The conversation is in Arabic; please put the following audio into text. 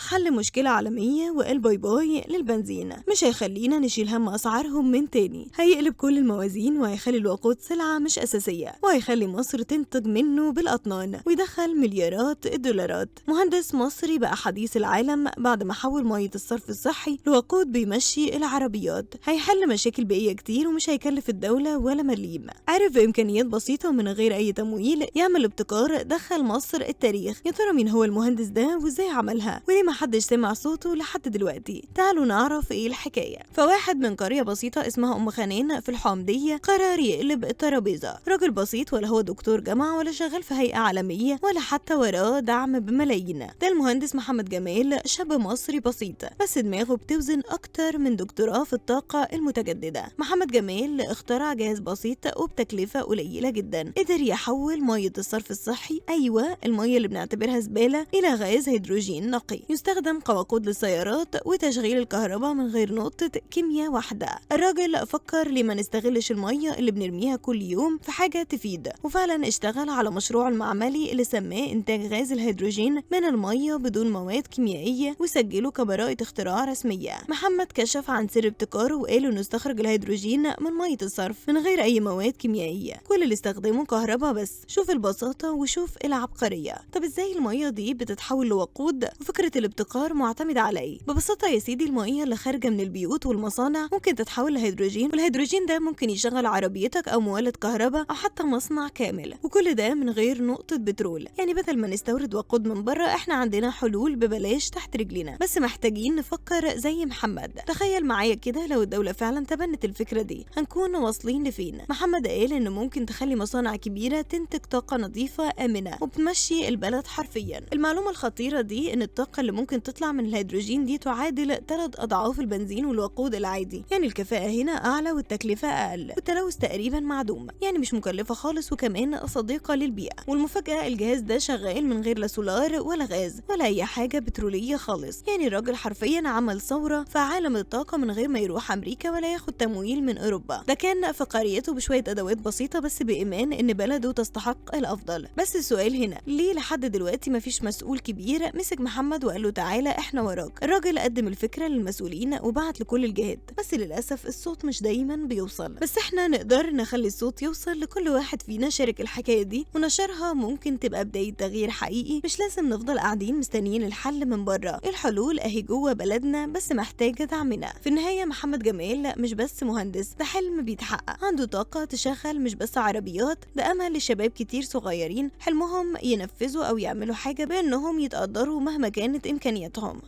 حل مشكلة عالمية وقال باي باي للبنزين، مش هيخلينا نشيل هم أسعارهم من تاني، هيقلب كل الموازين وهيخلي الوقود سلعة مش أساسية، وهيخلي مصر تنتج منه بالأطنان ويدخل مليارات الدولارات. مهندس مصري بقى حديث العالم بعد ما حول مية الصرف الصحي لوقود بيمشي العربيات، هيحل مشاكل بيئية كتير ومش هيكلف الدولة ولا مليم. عرف بإمكانيات بسيطة ومن غير أي تمويل يعمل ابتكار دخل مصر التاريخ. يا ترى مين هو المهندس ده وإزاي عملها وليه محدش سمع صوته لحد دلوقتي؟ تعالوا نعرف إيه الحكاية. فواحد من قرية بسيطة اسمها أم خانين في الحامدية قرر يقلب الترابيزة. راجل بسيط، ولا هو دكتور جامعة ولا شغال في هيئة عالمية ولا حتى وراه دعم بملايين. ده المهندس محمد جمال، شاب مصري بسيط بس دماغه بتوزن أكتر من دكتوراه في الطاقة المتجددة. محمد جمال اخترع جهاز بسيط وبتكلفة قليلة جدا قدر يحول مية الصرف الصحي، أيوة المية اللي بنعتبرها زبالة، إلى غاز هيدروجين نقي يستخدم كوقود للسيارات وتشغيل الكهرباء من غير نقطة كيمياء واحدة. الراجل فكر ليه ما نستغلش المية اللي بنرميها كل يوم في حاجة تفيد، وفعلا اشتغل على مشروع المعملي اللي سماه إنتاج غاز الهيدروجين من المية بدون مواد كيميائية وسجله كبراءة اختراع رسمية. محمد كشف عن سر ابتكاره وقال إنه استخرج الهيدروجين من مية الصرف من غير أي مواد كيميائية، كل اللي استخدمه كهرباء بس. شوف البساطة وشوف العبقرية. طب ازاي المية دي بتتحول لوقود؟ وفكرة الابتكار معتمدة على ايه؟ ببساطة يا سيدي، المية اللي خارجة من البيوت والمصانع ممكن تتحول لهيدروجين، والهيدروجين ده ممكن يشغل عربيتك أو مولد كهرباء أو حتى مصنع كامل، وكل ده من غير نقطة بترول. يعني بدل ما نستورد وقود من بره، احنا عندنا حلول ببلاش تحت رجلنا، بس محتاجين نفكر زي محمد. تخيل معايا كده لو الدولة فعلا تبنت الفكرة دي، هنكون واصلين لفين؟ محمد قال إن ممكن تخلي مصانع كبيرة تنتج طاقة نظيفة آمنة وبتمشي البلد حرفيا. المعلومة الخطيرة دي إن الطاقة اللي ممكن تطلع من الهيدروجين دي تعادل 3 أضعاف البنزين والوقود العادي، يعني الكفاءة هنا أعلى والتكلفة أقل والتلوث تقريبا معدوم، يعني مش مكلفة خالص وكمان صديقة للبيئة. والمفاجأة الجهاز ده شغال من غير لا سولار ولا غاز ولا أي حاجة بترولية خالص، يعني الراجل حرفيا عمل ثورة في عالم الطاقة من غير ما يروح أمريكا ولا ياخد تمويل من أوروبا. ده كان في قريته بشوية أدوات بسيطة بس بإيمان إن بلده تستحق الأفضل. بس السؤال هنا، ليه لحد دلوقتي مفيش مسؤول كبير مسك محمد وقال له تعالى احنا وراك؟ الراجل قدم الفكرة للمسؤولين وبعت لكل الجهات، بس للأسف الصوت مش دايما بيوصل. بس احنا نقدر نخلي الصوت يوصل لكل واحد فينا شارك الحكاية دي ونشرها، ممكن تبقى بداية تغيير حقيقي. مش لازم نفضل قاعدين مستنيين الحل من بره، الحلول اهي جوه بلدنا بس محتاجة دعمنا. في النهاية محمد جمال مش بس مهندس، ده حلم بيتحقق، عنده طاقة تشغل مش بس عربيات، ده أمل لشباب كتير صغيرين حلمهم ينفذوا أو يعملوا حاجة بأنهم يتقدروا مهما كانت إمكانياتهم.